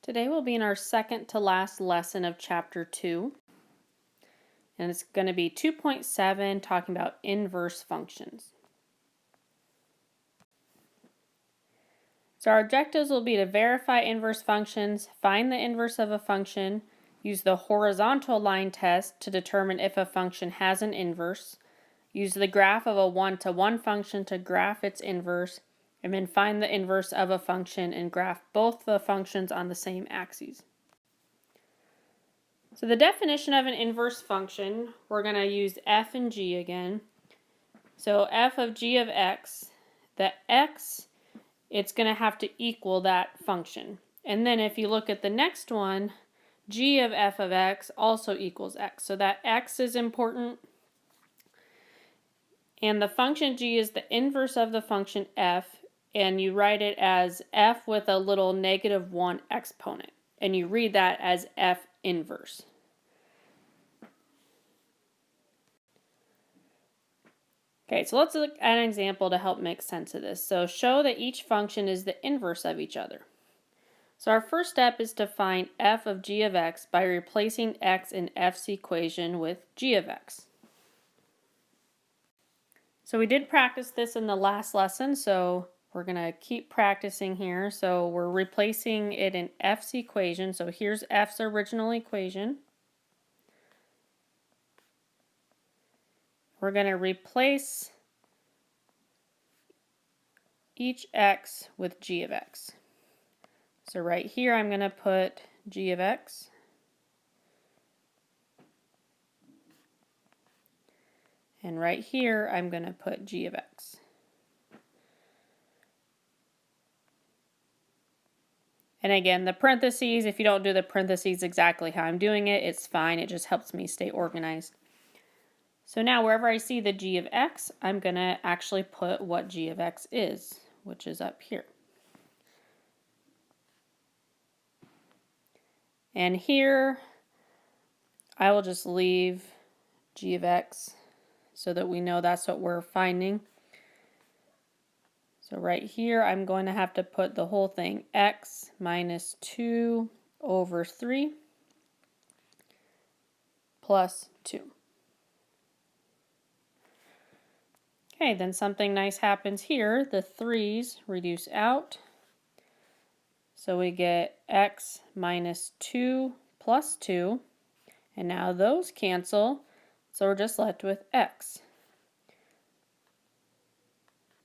Today we'll be in our second to last lesson of Chapter 2, and it's going to be 2.7 talking about inverse functions. So our objectives will be to verify inverse functions, find the inverse of a function, use the horizontal line test to determine if a function has an inverse, use the graph of a one-to-one function to graph its inverse, and then find the inverse of a function and graph both the functions on the same axes. So the definition of an inverse function, we're going to use f and g again. So f of g of x, the x, it's going to have to equal that function. And then if you look at the next one, g of f of x also equals x. So that x is important. And the function g is the inverse of the function f, and you write it as f with a little -1 exponent. And you read that as f inverse. Okay, so let's look at an example to help make sense of this. So show that each function is the inverse of each other. So our first step is to find f of g of x by replacing x in f's equation with g of x. So we did practice this in the last lesson, so we're going to keep practicing here. So we're replacing it in f's equation. So here's f's original equation. We're going to replace each x with g of x. So right here I'm going to put g of x. And right here I'm going to put g of x. And again, the parentheses, if you don't do the parentheses exactly how I'm doing it, it's fine. It just helps me stay organized. So now wherever I see the g of x, I'm going to actually put what g of x is, which is up here. And here, I will just leave g of x so that we know that's what we're finding. So right here, I'm going to have to put the whole thing, x minus 2 over 3 plus 2. Okay, then something nice happens here. The 3's reduce out. So we get x minus 2 plus 2. And now those cancel, so we're just left with x.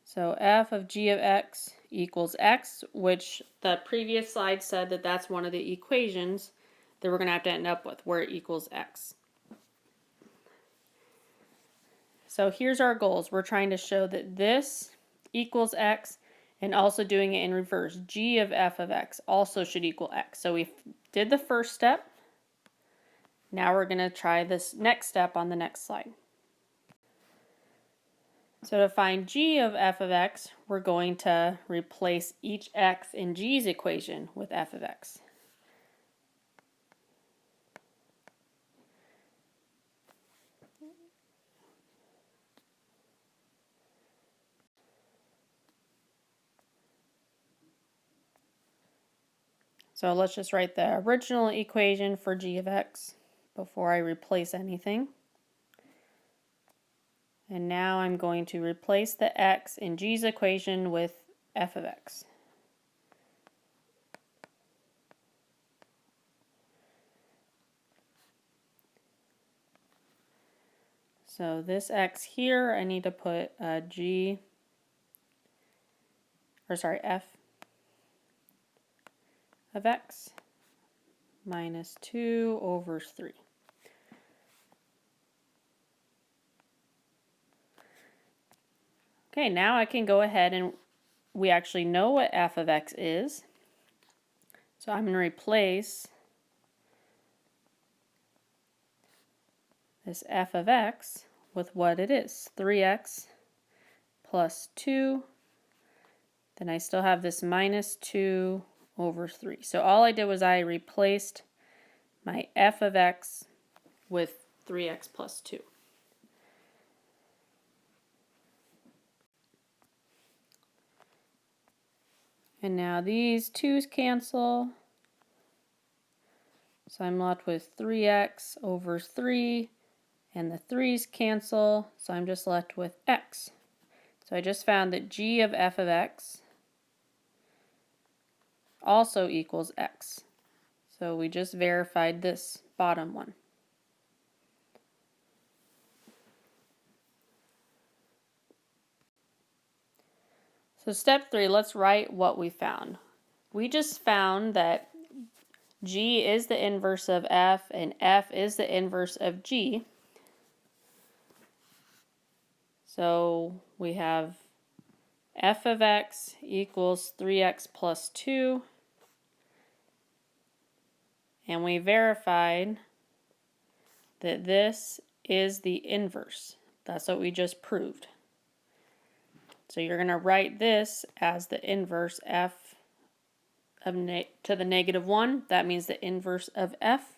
So f of g of x equals x, which the previous slide said that that's one of the equations that we're going to have to end up with, where it equals x. So here's our goals. We're trying to show that this equals x, and also doing it in reverse. G of f of x also should equal x. So we did the first step. Now we're going to try this next step on the next slide. So to find g of f of x, we're going to replace each x in g's equation with f of x. So let's just write the original equation for g of x before I replace anything. And now I'm going to replace the x in g's equation with f of x. So this x here, I need to put f of x minus 2 over 3. Okay, now I can go ahead and we actually know what f of x is. So I'm going to replace this f of x with what it is, 3x plus 2. Then I still have this minus 2 over 3. So all I did was I replaced my f of x with 3x plus 2. And now these 2's cancel, So I'm left with 3x over 3, and the 3's cancel, so I'm just left with x. So I just found that g of f of x also equals x. So we just verified this bottom one. So step 3, let's write what we found. We just found that g is the inverse of f and f is the inverse of g. So we have f of x equals 3x plus 2, and we verified that this is the inverse. That's what we just proved. So you're going to write this as the inverse f of to the negative 1. That means the inverse of f.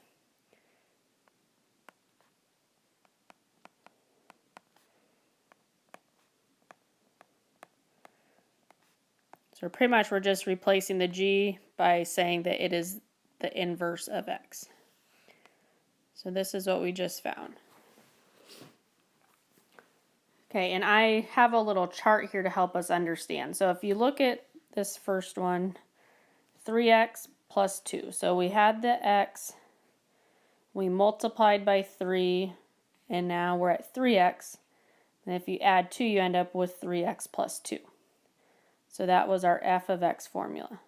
So pretty much we're just replacing the g by saying that it is the inverse of x. So this is what we just found. Okay, and I have a little chart here to help us understand. So if you look at this first one, 3x plus 2. So we had the x, we multiplied by 3, and now we're at 3x. And if you add 2, you end up with 3x plus 2. So that was our f of x formula.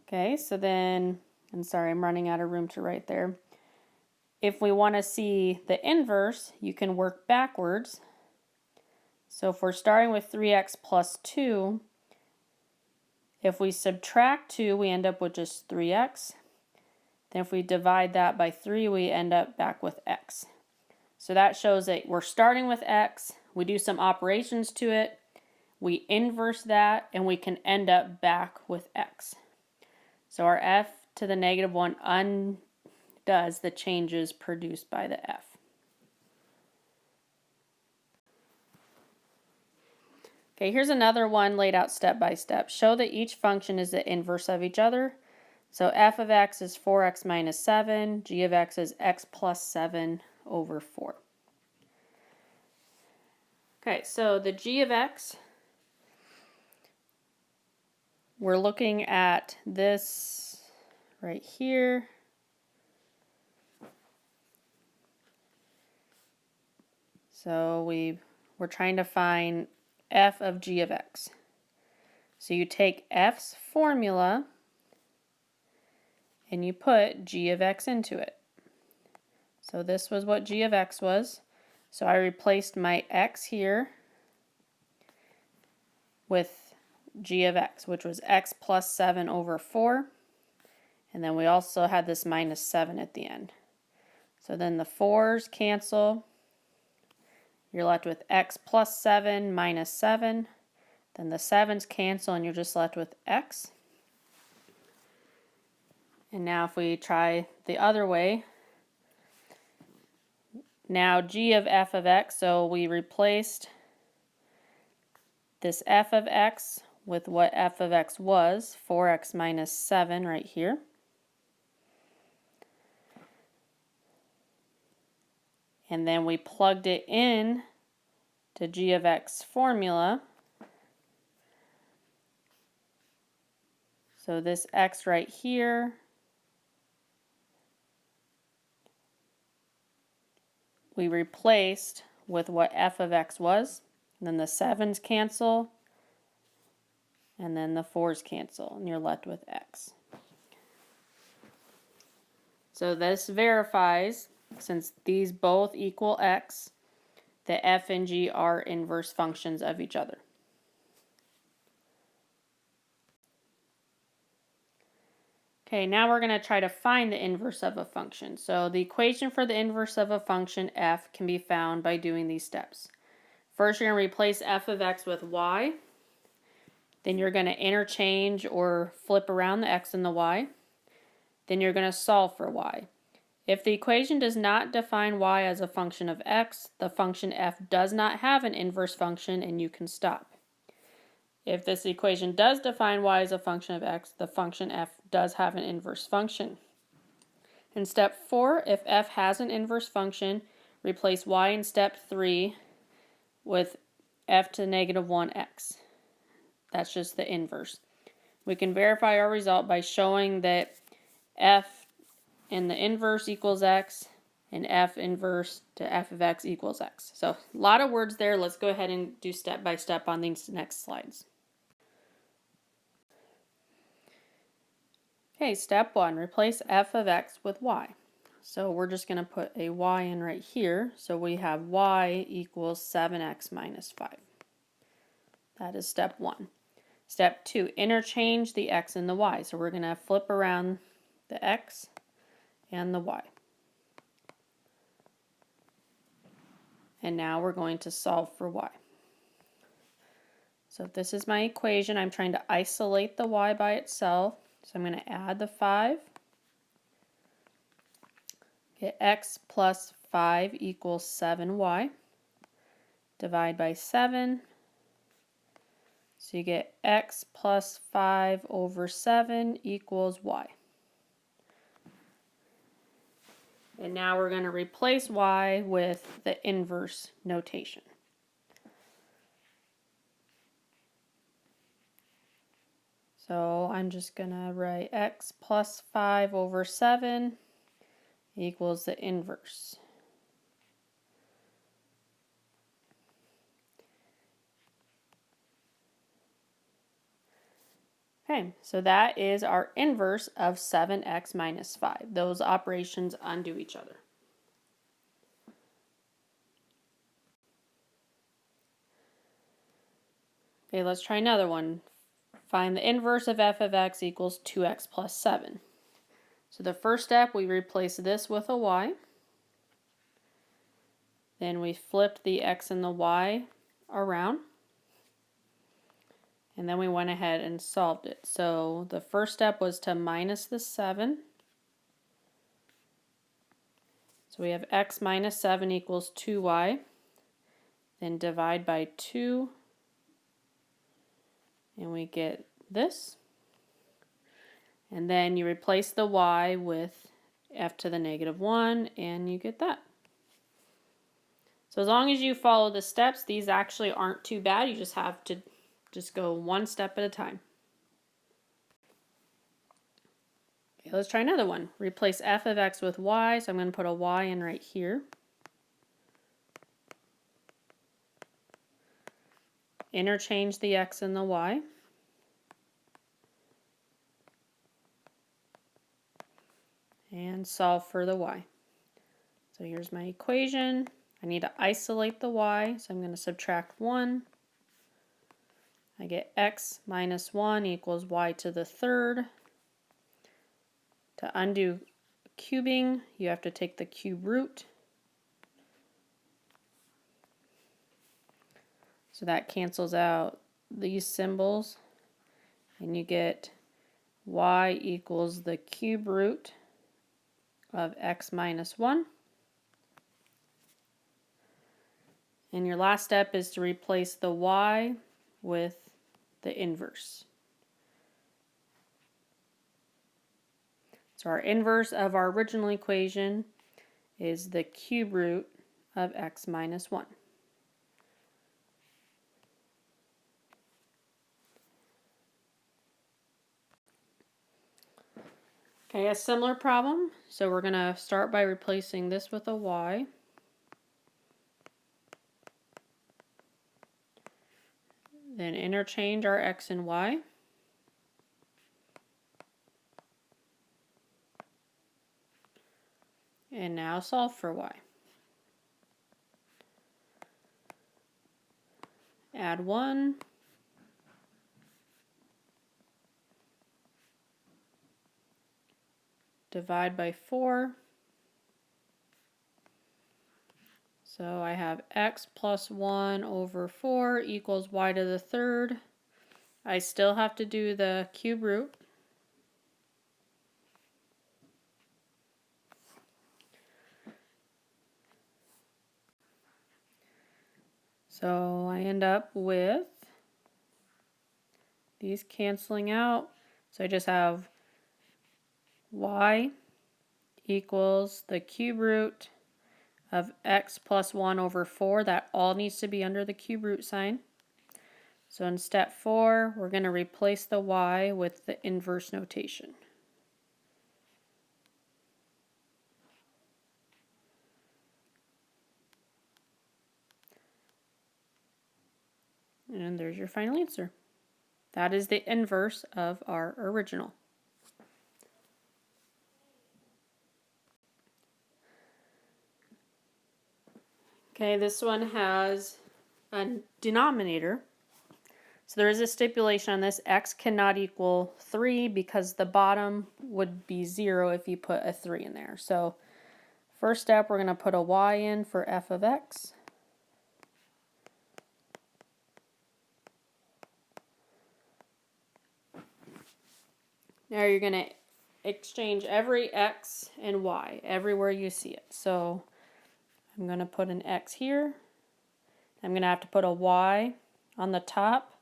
Okay, so then, I'm sorry, I'm running out of room to write there. If we want to see the inverse, you can work backwards. So if we're starting with 3x plus 2, if we subtract 2, we end up with just 3x. Then if we divide that by 3, we end up back with x. So that shows that we're starting with x, we do some operations to it, we inverse that, and we can end up back with x. So our f to the negative 1 undoes the changes produced by the f. Okay, here's another one laid out step by step. Show that each function is the inverse of each other. So f of x is 4x minus 7, g of x is x plus 7 over 4. Okay, so the g of x, we're looking at this right here. So we're trying to find f of g of x. So you take f's formula and you put g of x into it. So this was what g of x was. So I replaced my x here with g of x, which was x plus 7 over 4. And then we also had this minus 7 at the end. So then the 4's cancel. You're left with x plus 7 minus 7. Then the 7's cancel and you're just left with x. And now if we try the other way, now g of f of x, so we replaced this f of x with what f of x was, 4x minus 7 right here. And then we plugged it in to g of x formula. So this x right here we replaced with what f of x was. And then the 7's cancel, and then the 4's cancel, and you're left with x. So this verifies, since these both equal x, that f and g are inverse functions of each other. Okay, now we're going to try to find the inverse of a function. So the equation for the inverse of a function f can be found by doing these steps. First, you're going to replace f of x with y. Then you're going to interchange or flip around the x and the y. Then you're going to solve for y. If the equation does not define y as a function of x, the function f does not have an inverse function and you can stop. If this equation does define y as a function of x, the function f does have an inverse function. In step 4, if f has an inverse function, replace y in step 3 with f to the negative 1x. That's just the inverse. We can verify our result by showing that f in the inverse equals x and f inverse to f of x equals x. So a lot of words there. Let's go ahead and do step by step on these next slides. Okay, step 1, replace f of x with y. So we're just going to put a y in right here. So we have y equals 7x minus 5. That is step 1. Step 2, interchange the x and the y. So we're going to flip around the x and the y. And now we're going to solve for y. So if this is my equation, I'm trying to isolate the y by itself. So I'm going to add the 5. Get x plus 5 equals 7y. Divide by 7. So you get x plus 5 over 7 equals y. And now we're going to replace y with the inverse notation. So I'm just going to write x plus 5 over 7 equals the inverse. Okay, so that is our inverse of 7x minus 5. Those operations undo each other. Okay, let's try another one. Find the inverse of f of x equals 2x plus 7. So the first step, we replace this with a y. Then we flipped the x and the y around. And then we went ahead and solved it. So the first step was to minus the 7. So we have x minus 7 equals 2y. Then divide by 2. And we get this. And then you replace the y with f to the negative 1, and you get that. So as long as you follow the steps, these actually aren't too bad. You just have to go one step at a time. Okay, let's try another one. Replace f of x with y, so I'm going to put a y in right here. Interchange the x and the y. And solve for the y. So here's my equation. I need to isolate the y, so I'm going to subtract 1. I get x minus 1 equals y to the third. To undo cubing, you have to take the cube root. So that cancels out these symbols, and you get y equals the cube root of x minus 1. And your last step is to replace the y with the inverse. So our inverse of our original equation is the cube root of x minus 1. Okay, a similar problem. So we're going to start by replacing this with a y. Then interchange our x and y. And now solve for y. Add 1. Divide by 4. So I have x plus 1 over 4 equals y to the third. I still have to do the cube root. So I end up with these canceling out. So I just have y equals the cube root of x plus 1 over 4. That all needs to be under the cube root sign. So in step 4, we're going to replace the y with the inverse notation. And there's your final answer. That is the inverse of our original. Okay, this one has a denominator. So there is a stipulation on this. X cannot equal 3 because the bottom would be 0 if you put a 3 in there. So first step, we're going to put a y in for f of x. Now you're going to exchange every x and y everywhere you see it. So I'm going to put an x here. I'm going to have to put a y on the top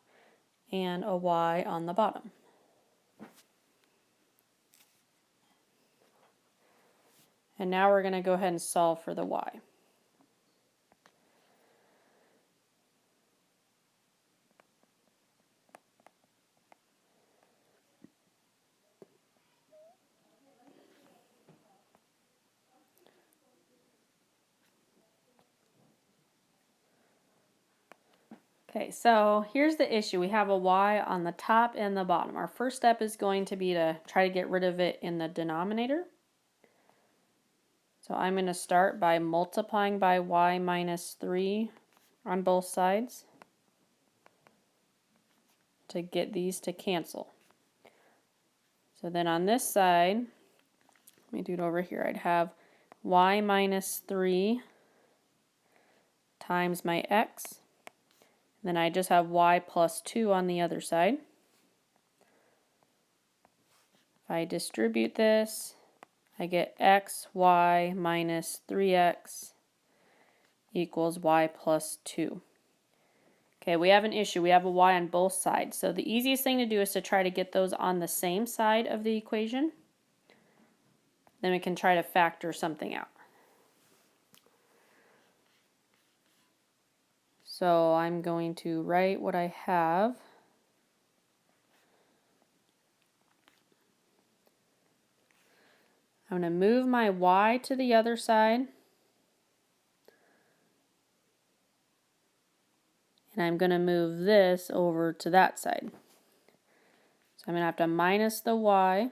and a y on the bottom. And now we're going to go ahead and solve for the y. Okay, so here's the issue. We have a y on the top and the bottom. Our first step is going to be to try to get rid of it in the denominator. So I'm going to start by multiplying by y minus 3 on both sides to get these to cancel. So then on this side, let me do it over here, I'd have y minus 3 times my x. Then I just have y plus 2 on the other side. If I distribute this, I get x, y minus 3x equals y plus 2. Okay, we have an issue. We have a y on both sides. So the easiest thing to do is to try to get those on the same side of the equation. Then we can try to factor something out. So I'm going to write what I have. I'm going to move my y to the other side. And I'm going to move this over to that side. So I'm going to have to minus the y.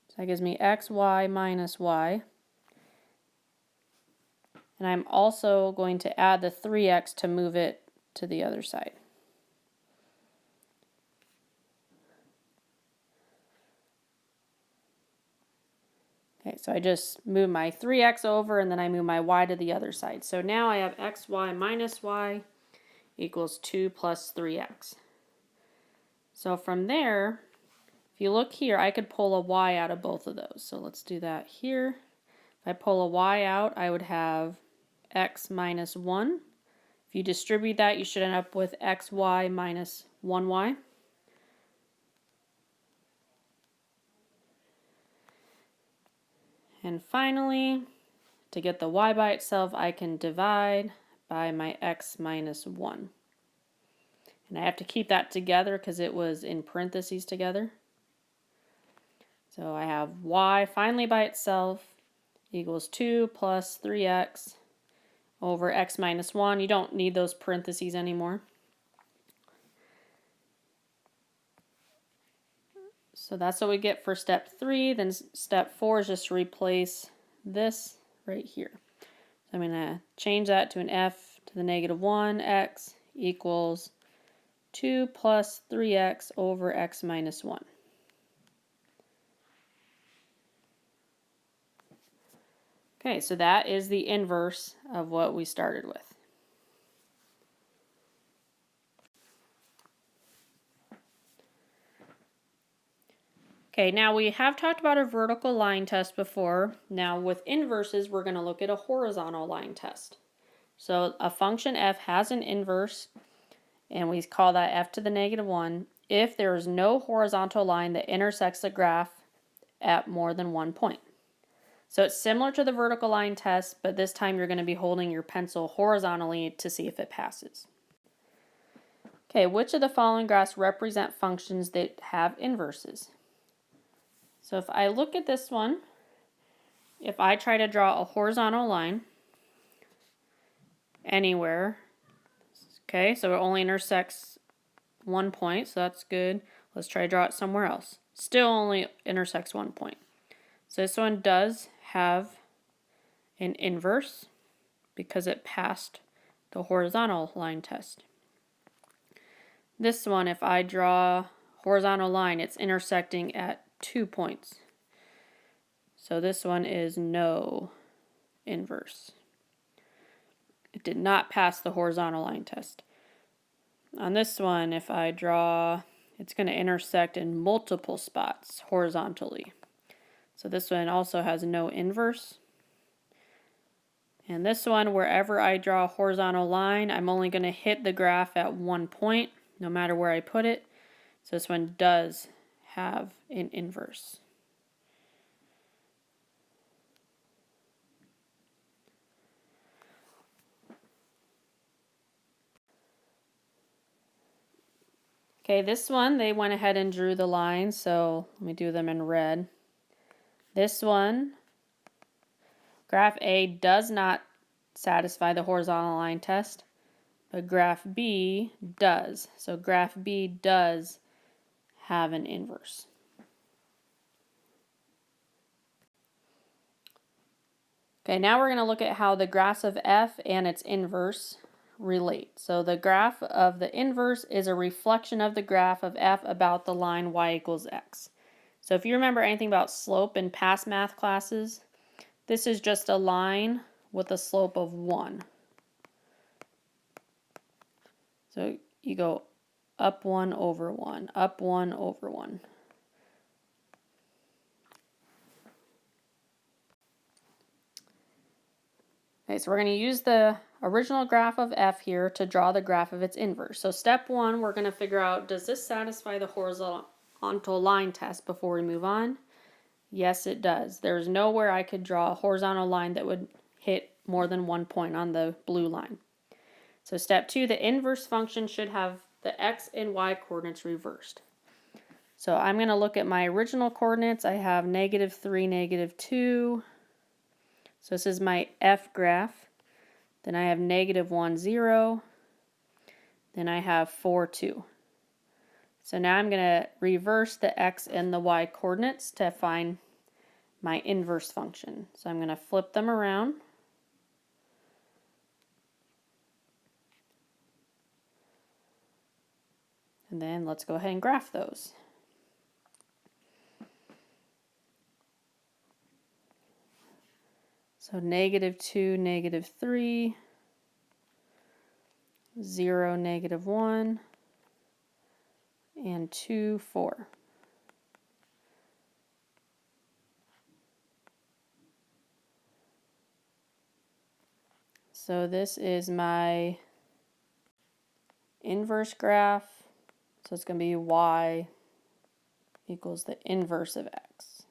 So that gives me xy minus y. And I'm also going to add the 3x to move it to the other side. Okay, so I just move my 3x over and then I move my y to the other side. So now I have xy minus y equals 2 plus 3x. So from there, if you look here, I could pull a y out of both of those. So let's do that here. If I pull a y out, I would have x minus 1. If you distribute that, you should end up with xy minus 1y. And finally, to get the y by itself, I can divide by my x minus 1. And I have to keep that together because it was in parentheses together. So I have y finally by itself equals 2 plus 3x over x minus 1. You don't need those parentheses anymore. So that's what we get for step 3. Then step 4 is just to replace this right here. So I'm going to change that to an f to the negative 1, x equals 2 plus 3x over x minus 1. Okay, so that is the inverse of what we started with. Okay, now we have talked about a vertical line test before. Now with inverses, we're going to look at a horizontal line test. So a function f has an inverse, and we call that f to the negative 1, if there is no horizontal line that intersects the graph at more than one point. So it's similar to the vertical line test, but this time you're going to be holding your pencil horizontally to see if it passes. Okay, which of the following graphs represent functions that have inverses? So if I look at this one, if I try to draw a horizontal line anywhere, okay, so it only intersects one point, so that's good. Let's try to draw it somewhere else. Still only intersects one point. So this one does have an inverse because it passed the horizontal line test. This one, if I draw horizontal line, it's intersecting at 2 points. So this one is no inverse. It did not pass the horizontal line test. On this one, if I draw, it's going to intersect in multiple spots horizontally. So this one also has no inverse. And this one, wherever I draw a horizontal line, I'm only going to hit the graph at 1 point, no matter where I put it. So this one does have an inverse. Okay, this one, they went ahead and drew the lines, so let me do them in red. This one, graph A does not satisfy the horizontal line test, but graph B does. So graph B does have an inverse. Okay, now we're going to look at how the graphs of f and its inverse relate. So the graph of the inverse is a reflection of the graph of f about the line y equals x. So if you remember anything about slope in past math classes, this is just a line with a slope of 1. So you go up 1 over 1, up 1 over 1. Okay, so we're going to use the original graph of f here to draw the graph of its inverse. So step 1, we're going to figure out, does this satisfy the horizontal line test before we move on? Yes, it does. There's nowhere I could draw a horizontal line that would hit more than 1 point on the blue line. So step 2, the inverse function should have the x and y coordinates reversed. So I'm going to look at my original coordinates. I have -3, -2. So this is my f graph. Then I have -1, 0. Then I have 4, 2. So now I'm going to reverse the x and the y coordinates to find my inverse function. So I'm going to flip them around. And then let's go ahead and graph those. So -2, -3, 0, -1, and 2, 4. So this is my inverse graph. So it's going to be y equals the inverse of x.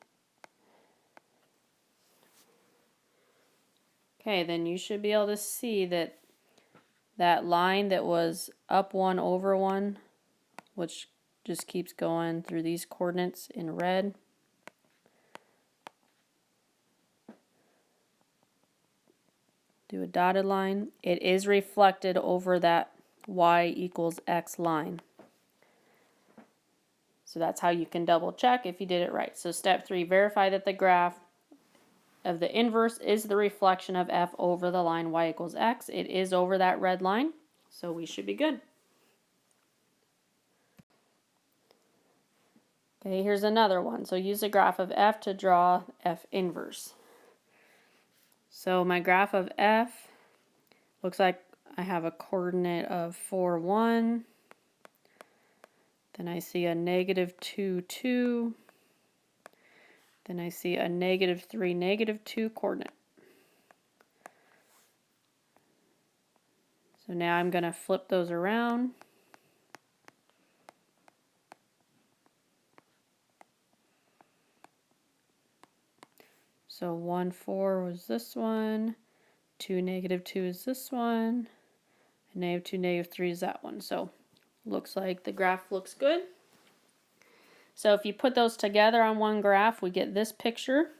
Okay, then you should be able to see that that line that was up 1 over 1, which just keeps going through these coordinates in red, do a dotted line, it is reflected over that y equals x line. So that's how you can double check if you did it right. So step 3, verify that the graph of the inverse is the reflection of f over the line y equals x. It is over that red line, so we should be good. Okay, here's another one. So use the graph of f to draw f inverse. So my graph of f looks like I have a coordinate of 4, 1. Then I see a -2, 2. Then I see a -3, -2 coordinate. So now I'm going to flip those around. So 1, 4 was this one, 2, -2 is this one, and -2, -3 is that one. So looks like the graph looks good. So if you put those together on one graph, we get this picture.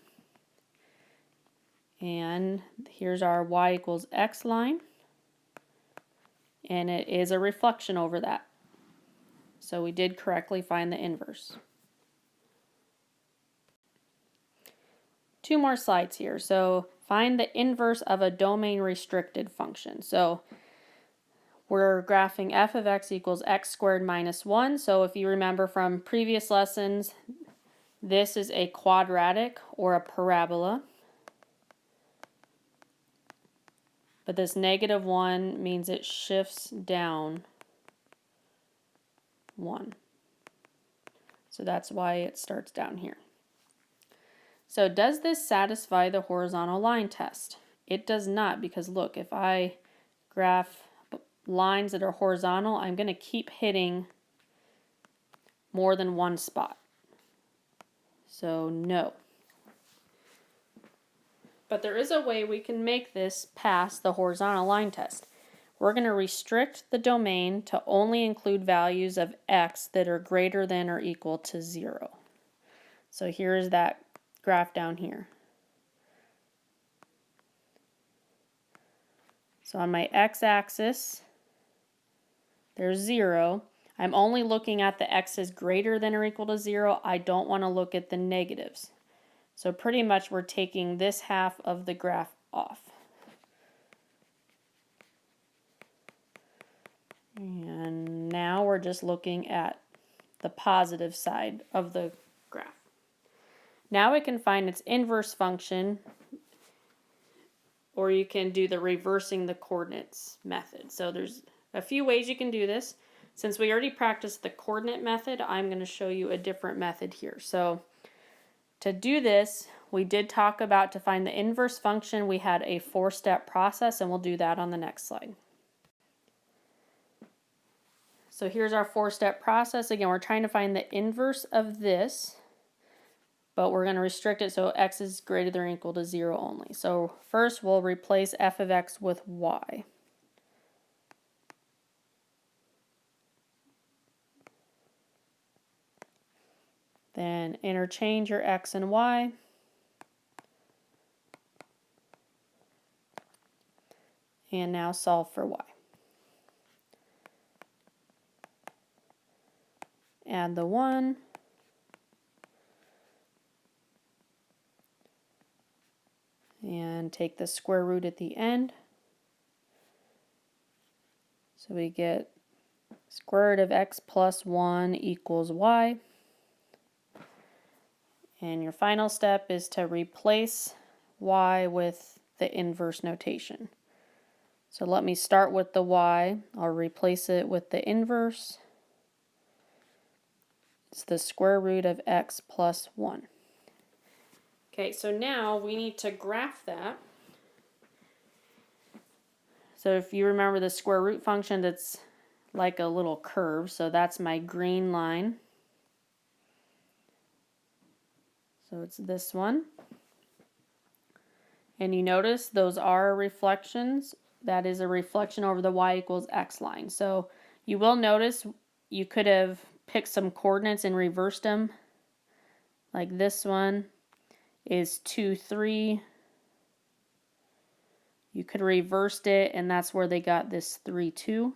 And here's our y equals x line. And it is a reflection over that. So we did correctly find the inverse. 2 more slides here. So find the inverse of a domain restricted function. So we're graphing f of x equals x squared minus 1. So if you remember from previous lessons, this is a quadratic or a parabola. But this -1 means it shifts down 1. So that's why it starts down here. So does this satisfy the horizontal line test? It does not, because look, if I graph lines that are horizontal, I'm going to keep hitting more than one spot. So no. But there is a way we can make this pass the horizontal line test. We're going to restrict the domain to only include values of x that are greater than or equal to 0. So here's that graph down here. So on my x-axis, there's 0. I'm only looking at the x's greater than or equal to 0. I don't want to look at the negatives. So pretty much we're taking this half of the graph off. And now we're just looking at the positive side of the graph. Now we can find its inverse function, or you can do the reversing the coordinates method. So there's a few ways you can do this. Since we already practiced the coordinate method, I'm going to show you a different method here. So to do this, we did talk about to find the inverse function, we had a 4-step process, and we'll do that on the next slide. So here's our 4-step process. Again, we're trying to find the inverse of this, but we're going to restrict it so x is greater than or equal to 0 only. So first we'll replace f of x with y. Then interchange your x and y. And now solve for y. Add the 1. And take the square root at the end. So we get square root of x plus 1 equals y. And your final step is to replace y with the inverse notation. So let me start with the y. I'll replace it with the inverse. It's the square root of x plus 1. Okay, so now we need to graph that. So if you remember the square root function, that's like a little curve. So that's my green line. So it's this one. And you notice those are reflections. That is a reflection over the y equals x line. So you will notice you could have picked some coordinates and reversed them. Like this one is 2, 3. You could have reversed it, and that's where they got this 3, 2.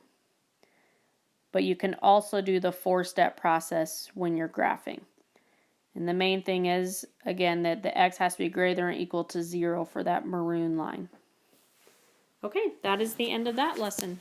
But you can also do the 4-step process when you're graphing. And the main thing is, again, that the x has to be greater than or equal to 0 for that maroon line. Okay, that is the end of that lesson.